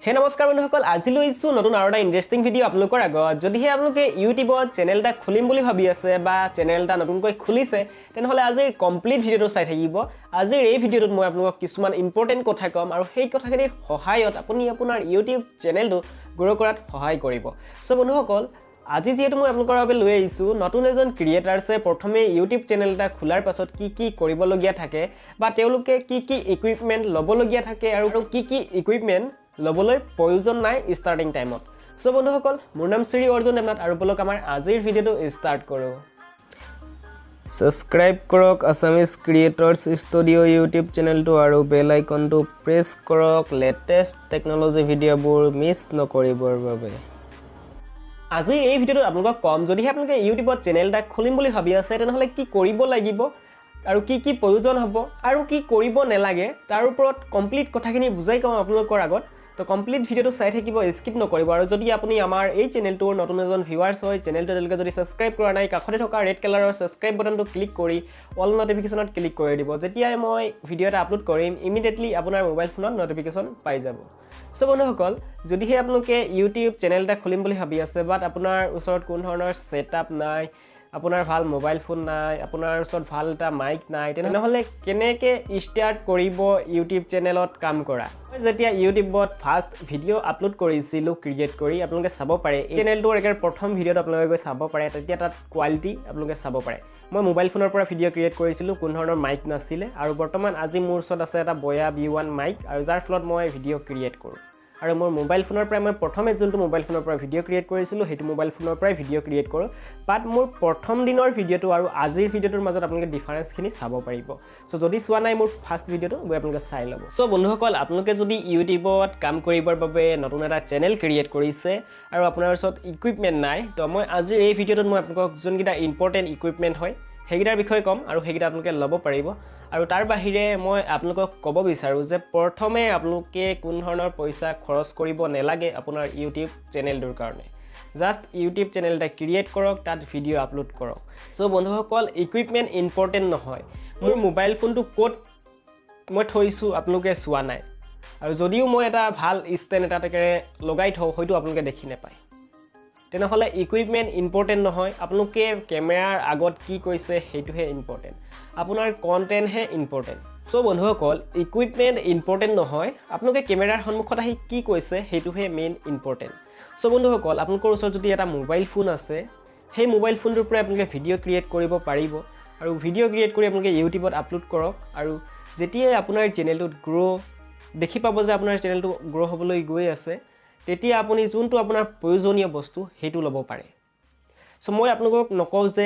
হে নমস্কাৰ বন্ধুসকল আজি লৈছো নতুন আৰু এটা ইন্টাৰেষ্টিং ভিডিও আপোনালোকৰ আগত যদিহে আপোনালোকে ইউটিউবত চেনেল এটা খুলিম বুলি ভাবি আছে বা চেনেল এটা নতুনকৈ খুলিছে তেনেহলে আজিৰ কমপ্লিট ভিডিওটো চাই থাকিব আজিৰ এই ভিডিওটোত মই আপোনালোকক কিছুমান ইম্পৰ্টেন্ট কথা কম আৰু সেই কথাখিনিৰ সহায়ত আপুনি আপোনাৰ ইউটিউব চেনেলটো গ্ৰো কৰাত সহায় কৰিব সো বন্ধুসকল আজি যেহেতু মই আপোনালোকৰ বাবে লৈ আহিছো নতুন এজন ক্ৰিয়েটাৰছে প্ৰথমে ইউটিউব চেনেল এটা খোলাৰ পাছত কি কৰিবলগীয়া থাকে বা তেওঁলোকে কি ইকুইপমেন্ট লবলগীয়া থাকে আৰু কি ইকুইপমেন্ট লবলৈ প্ৰয়োজন নাই স্টাৰ্টিং টাইমত সো বন্ধুসকল মোৰ নাম শ্ৰী arjundevnath আৰু বলক আমাৰ আজিৰ ভিডিওটো স্টাৰ্ট কৰো সাবস্ক্ৰাইব কৰক আসামিজ ক্ৰিয়েটৰ্ছ ষ্টুডিও ইউটিউব চেনেলটো আৰু বেল আইকনটো প্ৰেছ কৰক লেটেষ্ট টেকনলজি ভিডিওবোৰ মিছ নকৰিবৰ বাবে আজি এই ভিডিওটো আপোনালোকক কম যদিহে আপোনালোকে ইউটিউবত চেনেল এটা খুলিম বুলি ভাবি আছে তেনেহলে কি কৰিব লাগিব আৰু কি প্ৰয়োজন হ'ব আৰু কি কৰিব নালাগে তাৰ ওপৰত কমপ্লিট কথাখিনি বুজাই কম আপোনালোকৰ আগত তো কমপ্লিট ভিডিওটো চাই থাকিব স্কিপ নকৰিব আৰু যদি আপুনি আমাৰ এই চেনেলটোৰ নতুন এজন ভিউৱাৰ্ছ হয় চেনেলটো তেলকে যদি সাবস্ক্ৰাইব কৰা নাই কাষতে থকা ৰেড কালাৰৰ সাবস্ক্ৰাইব বাটনটো ক্লিক কৰি অল নটিফিকেশনত ক্লিক কৰি দিব যেতিয়া মই ভিডিও এটা আপলোড কৰিম ইমিডিয়েটলি আপোনাৰ মোবাইল ফোনত নটিফিকেশন পাই যাব সো বন্ধুসকল যদিহে আপোনালোকে ইউটিউব চেনেল এটা খুলিম বুলি ভাবি আছে বাট আপোনাৰ ওচৰত কোন ধৰণৰ সেটআপ নাই আপোনাৰ ভাল মোবাইল ফোন নাই আপোনাৰ ওচৰত ভাল এটা মাইক নাই তেনেহলে কেনেকে ষ্টাৰ্ট কৰিব ইউটিউব চেনেলত কাম কৰা যেতিয়া ইউটিউবত ফাৰ্স্ট ভিডিও আপলোড কৰিছিলো ক্ৰিয়েট কৰি আপোনালোকে চাব পাৰে এই চেনেলটোৰ একেবাৰে প্ৰথম ভিডিওটো আপোনালোকে গৈ চাব পাৰে তেতিয়া তাত কোৱালিটি আপোনালোকে চাব পাৰে মই মোবাইল ফোনৰ পৰা ভিডিও ক্ৰিয়েট কৰিছিলো কোন ধৰণৰ মাইক নাছিলে আৰু বৰ্তমান আজি মোৰ ওচৰত আছে এটা বয়া B1 মাইক আৰু যাৰ ফলত মই ভিডিও ক্ৰিয়েট কৰো আৰু মোৰ মোবাইল ফোনৰ পৰা মই প্ৰথমে যোনটো মোবাইল ফোনৰ পৰা ভিডিও ক্ৰিয়েট কৰিছিলো হেতু মোবাইল ফোনৰ পৰা ভিডিও ক্ৰিয়েট কৰো বাট মোৰ প্ৰথম দিনৰ ভিডিওটো আৰু আজিৰ ভিডিওটোৰ মাজত আপোনালোকে ডিফাৰেন্সখিনি চাব পাৰিব সো যদি চোৱা নাই মোৰ ফাৰ্স্ট ভিডিওটো গৈ আপোনালোকে চাই ল'ব সো বন্ধুসকল আপোনালোকে যদি ইউটিউবত কাম কৰিবৰ বাবে নতুন এটা চেনেল ক্ৰিয়েট কৰিছে আৰু আপোনাৰ ওচৰত ইকুইপমেন্ট নাই তো মই আজিৰ এই ভিডিওটোত মই আপোনালোকক যোনকিটা ইম্পৰ্টেন্ট ইকুইপমেন্ট হয় হেগিটাৰ বিষয়ে কম আৰু হেগিটা আপোনালোকে ল'ব পাৰিব আৰু তাৰ বাহিৰে মই আপোনালোকক ক'ব বিচাৰো যে প্ৰথমে আপোনালোকে কোন ধৰণৰ পইচা খৰচ কৰিব নালাগে আপোনাৰ ইউটিউব চেনেলটোৰ কাৰণে জাস্ট ইউটিউব চেনেল এটা ক্ৰিয়েট কৰক তাত ভিডিও আপলোড কৰক সো বন্ধুসকল ইকুইপমেন্ট ইম্পৰ্টেন্ট নহয় মোৰ মোবাইল ফোনটো কোড মই থৈছো আপোনালোকে চোৱা নাই আৰু যদিও মই এটা ভাল ষ্টেণ্ড এটা তাকে লগাই থওঁ হয়তো আপোনালোকে দেখি নাপায় তেনেহলে ইকুইপমেন্ট ইম্পৰ্টেন্ট নহয় আপোনালোকে কেমেৰাৰ আগত কি কৈছে হেতুহে ইম্পৰ্টেন্ট আপোনাৰ কন্টেন্ট হে ইম্পৰ্টেন্ট সো বন্ধুসকল ইকুইপমেন্ট ইম্পৰ্টেন্ট নহয় আপোনালোকে কেমেৰাৰ সন্মুখত আহি কি কৈছে হেতুহে মেইন ইম্পৰ্টেন্ট সো বন্ধুসকল আপোনালোকৰ ওচৰত যদি এটা মোবাইল ফোন আছে সেই মোবাইল ফোনটোৰ পৰা আপোনালোকে ভিডিও ক্ৰিয়েট কৰিব পাৰিব আৰু ভিডিও ক্ৰিয়েট কৰি আপোনালোকে ইউটিউবত আপলোড কৰক আৰু যেতিয়া আপোনাৰ চেনেলটো গ্ৰো দেখি পাব যে আপোনাৰ চেনেলটো গ্ৰো হ'বলৈ গৈ আছে তেতিয়া আপুনি যোনটো আপোনাৰ প্ৰয়োজনীয় বস্তু হেতু ল'ব পাৰে সো মই আপোনালোকক নকওঁ যে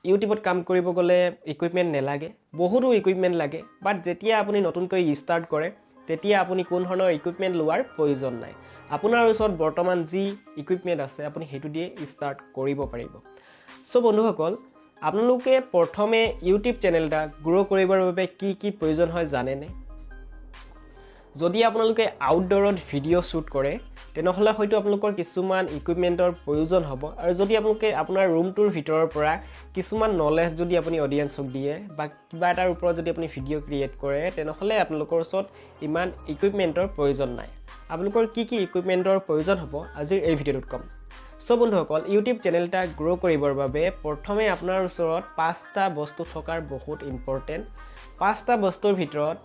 ইউটিউবত কাম কৰিব গলে ইকুইপমেন্ট নেলাগে বহুতো ইকুইপমেন্ট লাগে বাট যেতিয়া আপুনি নতুনকৈ ষ্টাৰ্ট কৰে তেতিয়া আপুনি কোন ধৰণৰ ইকুইপমেন্ট লোৱাৰ প্ৰয়োজন নাই আপোনাৰ ওচৰত বৰ্তমান যি ইকুইপমেন্ট আছে আপুনি হেতু দিয়ে ষ্টাৰ্ট কৰিব পাৰিব সো বন্ধুসকল আপোনালোকে প্ৰথমে ইউটিউব চেনেল এটা গ্ৰো কৰিবৰ বাবে কি প্ৰয়োজন হয় জানেনে যদি আপোনালোকে আউটডোৰত ভিডিও শুট কৰে তেনেহলে হয়তো আপোনালোকৰ কিছুমান ইকুইপমেন্টৰ প্ৰয়োজন হ'ব আৰু যদি আপোনালোকে আপোনাৰ ৰুমটোৰ ভিতৰৰ পৰা কিছুমান নলেজ যদি আপুনি অডিয়েন্সক দিয়ে বা কিবা এটাৰ ওপৰত যদি আপুনি ভিডিও ক্ৰিয়েট কৰে তেনেহলে আপোনালোকৰ ওচৰত ইমান ইকুইপমেন্টৰ প্ৰয়োজন নাই আপোনালোকৰ কি ইকুইপমেন্টৰ প্ৰয়োজন হ'ব আজিৰ এই ভিডিওটোত কম সো বন্ধুসকল ইউটিউব চেনেল এটা গ্ৰো কৰিবৰ বাবে প্ৰথমে আপোনাৰ ওচৰত 5টা বস্তু থকাৰ বহুত ইম্পৰ্টেন্ট 5টা বস্তুৰ ভিতৰত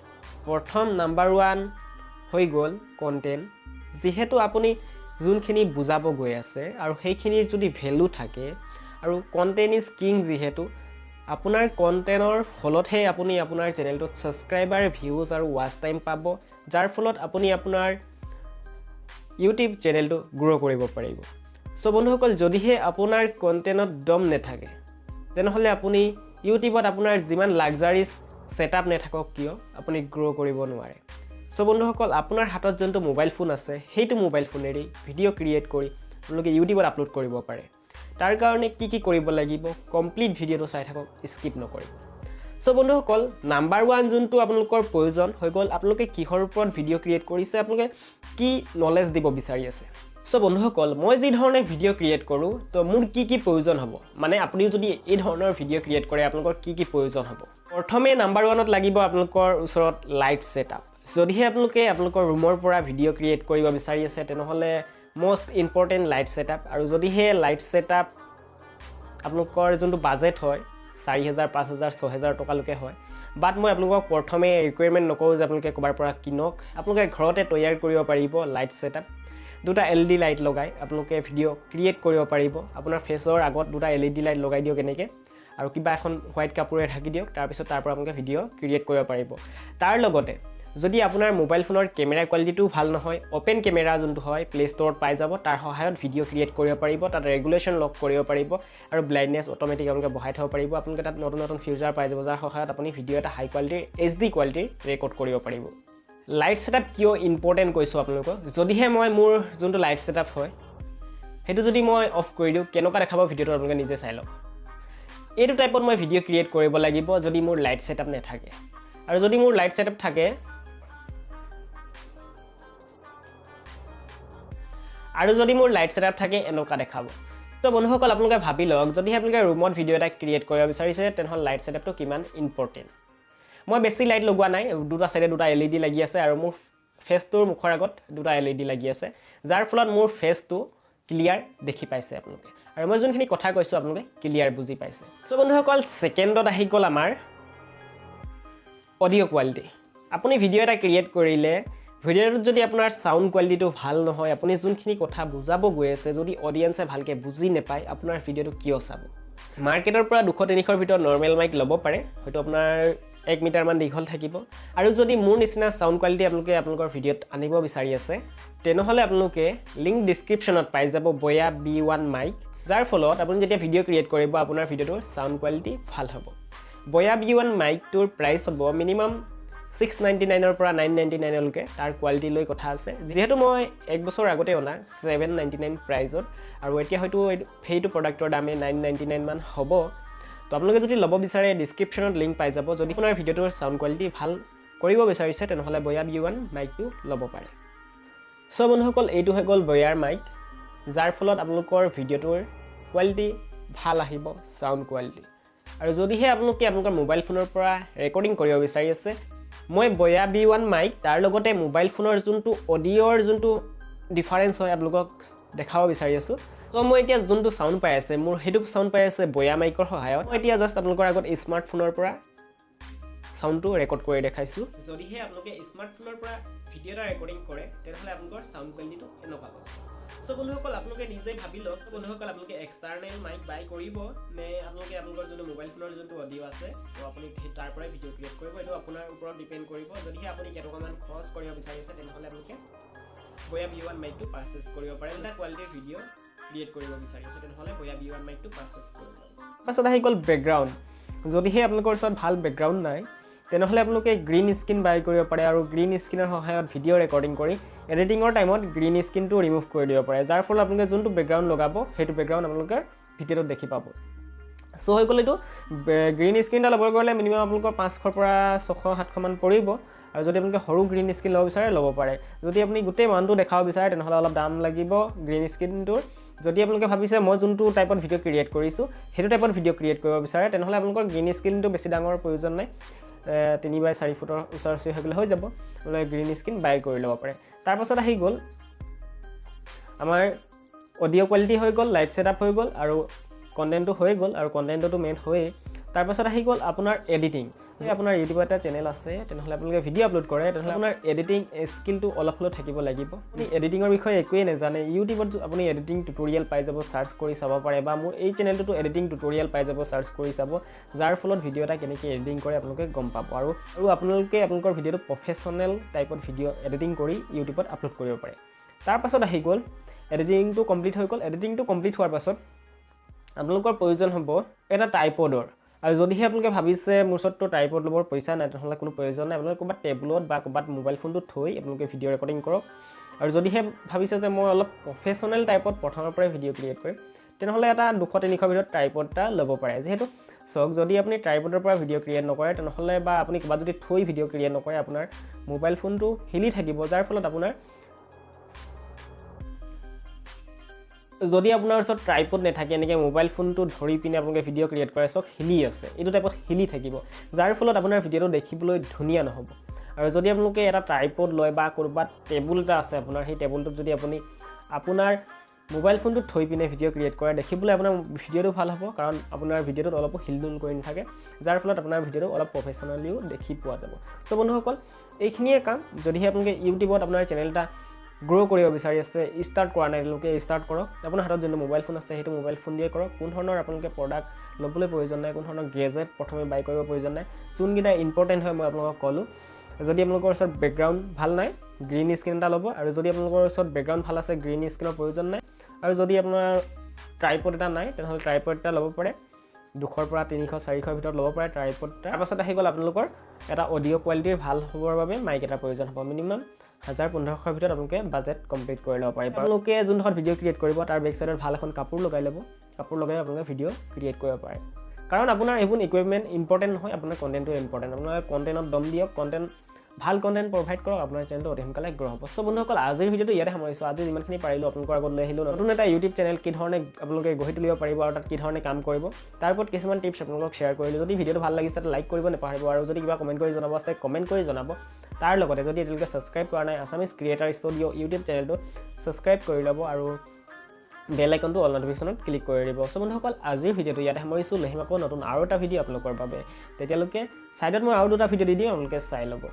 প্ৰথম নাম্বাৰ 1 হৈ গ'ল কন্টেন্ট যেহেতু আপুনি যোনখিনি বুজাব গৈ আছে আৰু সেইখিনিৰ যদি ভ্যালু থাকে আৰু কন্টেন্ট ইজ কিং যেহেতু আপোনাৰ কন্টেন্টৰ ফলতহে আপুনি আপোনাৰ চেনেলটোত সাবস্ক্ৰাইবাৰ ভিউজ আৰু ওয়াচ টাইম পাব যাৰ ফলত আপুনি আপোনাৰ ইউটিউব চেনেলটো গ্ৰো কৰিব পাৰিব সো বন্ধুসকল যদিহে আপোনাৰ কন্টেন্টত দম নেথাকে তেনেহলে আপুনি ইউটিউবত আপোনাৰ যিমান লাক্সাৰিজ সেটআপ নেথাকক কিয় আপুনি গ্ৰো কৰিব নোৱাৰে সো বন্ধুসকল আপোনাৰ হাতত যোনটো মোবাইল ফোন আছে হেতু মোবাইল ফোনেৰে ভিডিও ক্ৰিয়েট কৰি আপোনালোকে ইউটিউবত আপলোড কৰিব পাৰে তাৰ কাৰণে কি কৰিব লাগিব কমপ্লিট ভিডিওটো চাই থাকক স্কিপ নকৰিব সো বন্ধুসকল নাম্বাৰ 1 যোনটো আপোনালোকৰ প্ৰয়োজন হৈ গ'ল আপোনালোকে কিহৰ ওপৰত ভিডিও ক্ৰিয়েট কৰিছে আপোনালোকে কি নলেজ দিব বিচাৰি আছে সো বন্ধুসকল মই যি ধৰণে ভিডিঅ' ক্ৰিয়েট কৰোঁ তো মোৰ কি প্ৰয়োজন হ'ব মানে আপুনিও যদি এই ধৰণৰ ভিডিঅ' ক্ৰিয়েট কৰে আপোনালোকৰ কি প্ৰয়োজন হ'ব প্ৰথমে নাম্বাৰ 1ত লাগিব আপোনালোকৰ ওচৰত লাইট সেটআপ যদিহে আপোনালোকৰ ৰুমৰ পৰা ভিডিঅ' ক্ৰিয়েট কৰিব বিচাৰি আছে তেনেহ'লে মোষ্ট ইম্পৰ্টেণ্ট লাইট সেটআপ আৰু যদিহে লাইট সেটআপ আপোনালোকৰ যোনটো বাজেট হয় 4000 5000 6000 টকালৈকে হয় বাট মই আপোনালোকক প্ৰথমে ৰিকুৱাৰমেণ্ট নকৰোঁ যে আপোনালোকে ক'বাৰ পৰা কিনক আপোনালোকে ঘৰতে তৈয়াৰ কৰিব পাৰিব লাইট সেটআপ দুটা LED লাইট লগাই আপোনালোকে ভিডিঅ' ক্ৰিয়েট কৰিব পাৰিব আপোনাৰ ফেচৰ আগত দুটা LED লাইট লগাই দিয়ক এনেকৈ আৰু কিবা এখন হোৱাইট কাপোৰে ঢাকি দিয়ক তাৰপিছত তাৰ পৰা আপোনালোকে ভিডিঅ' ক্ৰিয়েট কৰিব পাৰিব তাৰ লগতে যদি আপোনাৰ মোবাইল ফোনৰ কেমেৰা কোৱালিটিটো ভাল নহয় ওপেন কেমেৰা যোনটো হয় প্লে ষ্টৰত পাই যাব তাৰ সহায়ত ভিডিঅ' ক্ৰিয়েট কৰিব পাৰিব তাত ৰেগুলেশ্যন লক কৰিব পাৰিব আৰু ব্লাইণ্ডনেছ অট'মেটিক আপোনালোকে বঢ়াই থ'ব পাৰিব আপোনালোকে তাত নতুন ফিচাৰ পাই যাব যাৰ সহায়ত আপুনি ভিডিঅ' এটা হাই কোৱালিটিৰ HD কোৱালিটিৰ ৰেকৰ্ড কৰিব পাৰিব লাইট সেটআপ কিয় ইম্পৰ্টেণ্ট কৈছোঁ আপোনালোকক যদিহে মই মোৰ যোনটো লাইট সেটআপ হয় সেইটো যদি মই অফ কৰি দিওঁ কেনেকুৱা দেখাব ভিডিঅ'টো আপোনালোকে নিজে চাই লওক এইটো টাইপত মই ভিডিঅ' ক্ৰিয়েট কৰিব লাগিব যদি মোৰ লাইট সেটআপ নাথাকে আৰু যদি মোৰ লাইট সেটআপ থাকে আৰু যদি মোৰ লাইট সেটআপ থাকে এনেকুৱা দেখাব তো বন্ধুসকল আপোনালোকে ভাবি লওক যদি আপোনালোকে ৰুমত ভিডিঅ' এটা ক্ৰিয়েট কৰিব বিচাৰিছে তেনেহ'লে লাইট সেটআপটো কিমান ইম্পৰ্টেণ্ট মই বেছি লাইট লগোৱা নাই দুটা সাইডে দুটা LED লাগি আছে আৰু মোৰ ফেচটোৰ মুখৰ আগত দুটা LED লাগি আছে যাৰ ফলত মোৰ ফেচটো ক্লিয়াৰ দেখি পাইছে আপোনালোকে আৰু মই যোনখিনি কথা কৈছোঁ আপোনালোকে ক্লিয়াৰ বুজি পাইছে সো বন্ধুসকল সেকেন্ডত আহি গ'ল আমাৰ অডিঅ' কোৱালিটি আপুনি ভিডিঅ' এটা ক্ৰিয়েট কৰিলে ভিডিঅ'টোত যদি আপোনাৰ সাউণ্ড কোৱালিটিটো ভাল নহয় আপুনি যোনখিনি কথা বুজাব গৈ আছে যদি অডিয়েন্সে ভালকৈ বুজি নাপায় আপোনাৰ ভিডিঅ'টো কিয় চাব মাৰ্কেটৰ পৰা 200-300ৰ ভিতৰত নৰ্মেল মাইক ল'ব পাৰে হয়তো আপোনাৰ 1 মিটাৰ মান দীঘল থাকিব আৰু যদি মোৰ নিচিনা সাউণ্ড কোৱালিটি আপোনালোকৰ ভিডিঅ'ত আনিব বিচাৰি আছে তেনেহ'লে আপোনালোকে লিংক ডেসক্ৰিপচনত পাই যাব বয়া B1 মাইক যাৰ ফলত আপুনি যেতিয়া ভিডিঅ' ক্ৰিয়েট কৰিব আপোনাৰ ভিডিঅ'টোৰ সাউণ্ড কোৱালিটি ভাল হ'ব বয়া B1 মাইকটোৰ প্ৰাইচ হ'ব মিনিমাম 699 ৰ পৰা 999 লৈকে তাৰ কোৱালিটি লৈ কথা আছে যেহেতু মই 1 বছৰ আগতে অনা 799 প্ৰাইজত আৰু এতিয়া হয়তো সেইটো প্ৰডাক্টৰ দামে 999 মান হ'ব তো আপোনালোকে যদি ল'ব বিচাৰে ডেসক্ৰিপচনত লিংক পাই যাব যদি আপোনাৰ ভিডিঅ'টোৰ সাউণ্ড কোৱালিটি ভাল কৰিব বিচাৰিছে তেনেহ'লে বয়া B1 মাইকটো ল'ব পাৰে সো বন্ধুসকল এইটো হৈ গ'ল বয়াৰ মাইক যাৰ ফলত আপোনালোকৰ ভিডিঅ'টোৰ কোৱালিটি ভাল আহিব সাউণ্ড কোৱালিটি আৰু যদিহে আপোনালোকৰ মোবাইল ফোনৰ পৰা ৰেকৰ্ডিং কৰিব বিচাৰি আছে মই বয়া B1 মাইক তাৰ লগতে মোবাইল ফোনৰ যোনটো অডিঅ'ৰ যোনটো ডিফাৰেন্স হয় আপোনালোকক দেখাব বিচাৰি আছো তো মই এতিয়া যোনটো সাউণ্ড পাই আছে মোৰ হেডু সাউণ্ড পাই আছে বয়া মাইকৰ সহায়ত মই এতিয়া জাস্ট আপোনালোকৰ আগত স্মাৰ্টফোনৰ পৰা সাউণ্ডটো ৰেকৰ্ড কৰি দেখাইছো যদিহে আপোনালোকে স্মাৰ্টফোনৰ পৰা ভিডিঅ' এটা ৰেকৰ্ডিং কৰে তেনেহ'লে আপোনালোকৰ সাউণ্ড কোৱালিটিটো এনেকুৱা পাব সো বন্ধুসকল আপোনালোকে নিজে ভাবি লওক বন্ধুসকল আপোনালোকে এক্সটাৰ্নেল মাইক বাই কৰিব নে আপোনালোকে আপোনালোকৰ যোনটো মোবাইল ফোনৰ যোনটো অডিঅ' আছে তো আপুনি তাৰ পৰাই ভিডিঅ' ক্ৰিয়েট কৰিব এইটো আপোনাৰ ওপৰত ডিপেণ্ড কৰিব যদিহে আপুনি কেইটকামান খৰচ কৰিব বিচাৰিছে তেনেহ'লে আপোনালোকে বয়া B1 মাইকটো পাৰচেজ কৰিব পাৰে এটা কোৱালিটিৰ ভিডিঅ' ক্ৰিয়েট কৰিব বিচাৰিছে তেনেহ'লে বয়া B1 মাইকটো পাৰচেজ কৰিব পাছত আহি গ'ল বেকগ্ৰাউণ্ড যদিহে আপোনালোকৰ ওচৰত ভাল বেকগ্ৰাউণ্ড নাই তেনেহ'লে আপোনালোকে গ্ৰীণ স্ক্ৰীন বাই কৰিব পাৰে আৰু গ্ৰীণ স্ক্ৰীনৰ সহায়ত ভিডিঅ' ৰেকৰ্ডিং কৰি এডিটিঙৰ টাইমত গ্ৰীণ স্ক্ৰীনটো ৰিমুভ কৰি দিব পাৰে যাৰ ফলত আপোনালোকে যোনটো বেকগ্ৰাউণ্ড লগাব সেইটো বেকগ্ৰাউণ্ড আপোনালোকে ভিডিঅ'টোত দেখি পাব সো হৈ গ'ল এইটো গ্ৰীণ স্ক্ৰীন এটা ল'ব গ'লে মিনিমাম আপোনালোকৰ 500ৰ পৰা 600-700 মান পৰিব আৰু যদি আপোনালোকে সৰু গ্ৰীণ স্ক্ৰীন ল'ব বিচাৰে ল'ব পাৰে যদি আপুনি গোটেই মানটো দেখাব বিচাৰে তেনেহ'লে অলপ দাম লাগিব গ্ৰীণ স্ক্ৰীনটোৰ যদি আপোনালোকে ভাবিছে মই যোনটো টাইপত ভিডিঅ' ক্ৰিয়েট কৰিছোঁ সেইটো টাইপত ভিডিঅ' ক্ৰিয়েট কৰিব বিচাৰে তেনেহ'লে আপোনালোকৰ গ্ৰীণ স্ক্ৰীনটো বেছি ডাঙৰ প্ৰয়োজন নাই 3x4 ফুটৰ ওচৰ-ওচৰি হৈ গ'লে হৈ যাব আপোনালোকে গ্ৰীণ স্ক্ৰীন বাই কৰি ল'ব পাৰে তাৰপাছত আহি গ'ল আমাৰ অডিঅ' কোৱালিটি হৈ গ'ল লাইট সেটআপ হৈ গ'ল আৰু কণ্টেণ্টটো হৈ গ'ল আৰু কণ্টেণ্টটো মেইন হৈয়ে তাৰপাছত আহি গ'ল আপোনাৰ এডিটিং যদি আপোনাৰ ইউটিউবত এটা চেনেল আছে তেনেহ'লে আপোনালোকে ভিডিঅ' আপলোড কৰে তেনেহ'লে আপোনাৰ এডিটিং স্কিলটো অলপ হ'লেও থাকিব লাগিব আপুনি এডিটিঙৰ বিষয়ে একোৱেই নাজানে ইউটিউবত আপুনি এডিটিং টিউটৰিয়েল পাই যাব চাৰ্চ কৰি চাব পাৰে বা মোৰ এই চেনেলটোতো এডিটিং টিউটৰিয়েল পাই যাব চাৰ্চ কৰি চাব যাৰ ফলত ভিডিঅ' এটা কেনেকৈ এডিটিং কৰে আপোনালোকে গম পাব আৰু আপোনালোকে আপোনালোকৰ ভিডিঅ'টো প্ৰফেশ্যনেল টাইপত ভিডিঅ' এডিটিং কৰি ইউটিউবত আপলোড কৰিব পাৰে তাৰপাছত আহি গ'ল এডিটিংটো কমপ্লিট হৈ গ'ল এডিটিংটো কমপ্লিট হোৱাৰ পাছত আপোনালোকৰ প্ৰয়োজন হ'ব এটা ট্ৰাইপডৰ আৰু যদিহে আপোনালোকে ভাবিছে মোৰ ওচৰততো ট্ৰাইপড ল'বৰ পইচা নাই তেনেহ'লে কোনো প্ৰয়োজন নাই আপোনালোকে ক'ৰবাত টেবুলত বা ক'ৰবাত মোবাইল ফোনটো থৈ আপোনালোকে ভিডিঅ' ৰেকৰ্ডিং কৰক আৰু যদিহে ভাবিছে যে মই অলপ প্ৰফেশ্যনেল টাইপত প্ৰথমৰ পৰাই ভিডিঅ' ক্ৰিয়েট কৰিম তেনেহ'লে এটা 200-300 ভিতৰত ট্ৰাইপড এটা ল'ব পাৰে যিহেতু চাওক যদি আপুনি ট্ৰাইপডৰ পৰা ভিডিঅ' ক্ৰিয়েট নকৰে তেনেহ'লে বা আপুনি ক'ৰবাত যদি থৈ ভিডিঅ' ক্ৰিয়েট নকৰে আপোনাৰ মোবাইল ফোনটো হিলি থাকিব যাৰ ফলত আপোনাৰ যদি আপোনাৰ ওচৰত ট্ৰাইপড নাথাকে এনেকৈ মোবাইল ফোনটো ধৰি পিনে আপোনালোকে ভিডিঅ' ক্ৰিয়েট কৰে চাওক হিলি আছে এইটো টাইপত হিলি থাকিব যাৰ ফলত আপোনাৰ ভিডিঅ'টো দেখিবলৈ ধুনীয়া নহ'ব আৰু যদি আপোনালোকে এটা ট্ৰাইপড লয় বা ক'ৰবাত টেবুল এটা আছে আপোনাৰ সেই টেবুলটোত যদি আপুনি আপোনাৰ মোবাইল ফোনটো থৈ পিনে ভিডিঅ' ক্ৰিয়েট কৰে দেখিবলৈ আপোনাৰ ভিডিঅ'টো ভাল হ'ব কাৰণ আপোনাৰ ভিডিঅ'টোত অলপো হিলডুল কৰি নাথাকে যাৰ ফলত আপোনাৰ ভিডিঅ'টো অলপ প্ৰফেশ্যনেলিও দেখি পোৱা যাব চ' বন্ধুসকল এইখিনিয়ে কাম যদিহে আপোনালোকে ইউটিউবত আপোনাৰ চেনেল এটা গ্ৰ' কৰিব বিচাৰি আছে ষ্টাৰ্ট কৰা নাই তেওঁলোকে ষ্টাৰ্ট কৰক আপোনাৰ হাতত যোনটো মোবাইল ফোন আছে সেইটো মোবাইল ফোন দিয়ে কৰক কোন ধৰণৰ আপোনালোকে প্ৰডাক্ট ল'বলৈ প্ৰয়োজন নাই কোন ধৰণৰ গেজেট প্ৰথমে বাই কৰিব প্ৰয়োজন নাই যোনকেইটা ইম্পৰ্টেণ্ট হয় মই আপোনালোকক ক'লোঁ যদি আপোনালোকৰ ওচৰত বেকগ্ৰাউণ্ড ভাল নাই গ্ৰীণ স্ক্ৰীণ এটা ল'ব আৰু যদি আপোনালোকৰ ওচৰত বেকগ্ৰাউণ্ড ভাল আছে গ্ৰীণ স্ক্ৰীণৰ প্ৰয়োজন নাই আৰু যদি আপোনাৰ ট্ৰাইপড এটা নাই তেনেহ'লে ট্ৰাইপড এটা ল'ব পাৰে 200 পৰা 300 400 ভিতৰত ল'ব পাৰে ট্ৰাইপড তাৰপাছত আহি গ'ল আপোনালোকৰ এটা অডিঅ' কোৱালিটিৰ ভাল হ'বৰ বাবে মাইক এটা প্ৰয়োজন হ'ব মিনিমাম 1000-1500 ভিতৰত আপোনালোকে বাজেট কমপ্লিট কৰি ল'ব পাৰিব আপোনালোকে যোনখন ভিডিঅ' ক্ৰিয়েট কৰিব তাৰ বেক চাইডত ভাল এখন কাপোৰ লগাই ল'ব কাপোৰ লগাই আপোনালোকে ভিডিঅ' ক্ৰিয়েট কৰিব পাৰে কাৰণ আপোনাৰ এইবোৰ ইকুইপমেণ্ট ইম্পৰ্টেণ্ট নহয় আপোনাৰ কণ্টেণ্টটো ইম্পৰ্টেণ্ট আপোনালোকে কণ্টেণ্টত দম দিয়ক ভাল কণ্টেণ্ট প্ৰভাইড কৰক আপোনাৰ চেনেলটো অতি সোনকালে গ্ৰ' হ'ব চ' বন্ধুসকল আজিৰ ভিডিঅ'টো ইয়াতে সামৰিছোঁ আজি যিমানখিনি পাৰিলোঁ আপোনালোকৰ আগত লৈ আহিলোঁ নতুন এটা ইউটিউব চেনেল কি ধৰণে আপোনালোকে গঢ়ি তুলিব পাৰিব আৰু তাত কি ধৰণে কাম কৰিব তাৰ ওপৰত কিছুমান টিপছ আপোনালোকক শ্বেয়াৰ কৰিলোঁ যদি ভিডিঅ'টো ভাল লাগিছে লাইক কৰিব নাপাহৰিব আৰু যদি কিবা কমেণ্ট কৰি জনাব আছে কমেণ্ট কৰি জনাব তাৰ লগতে যদি এতিয়ালৈকে ছাবস্ক্ৰাইব কৰা নাই আছামিজ ক্ৰিয়েটাৰ ষ্টুডিঅ' ইউটিউব চেনেলটো ছাবস্ক্ৰাইব কৰি ল'ব আৰু বেল আইকনটো অল নটিফিকেশ্যনত ক্লিক কৰি দিব চ' বন্ধুসকল আজিৰ ভিডিঅ'টো ইয়াতে সামৰিছোঁ লৈ আহিম আকৌ নতুন আৰু এটা ভিডিঅ' আপোনালোকৰ বাবে তেতিয়ালৈকে ছাইডত মই আৰু দুটা ভিডিঅ' দি দিম আপোনালোকে চাই ল'ব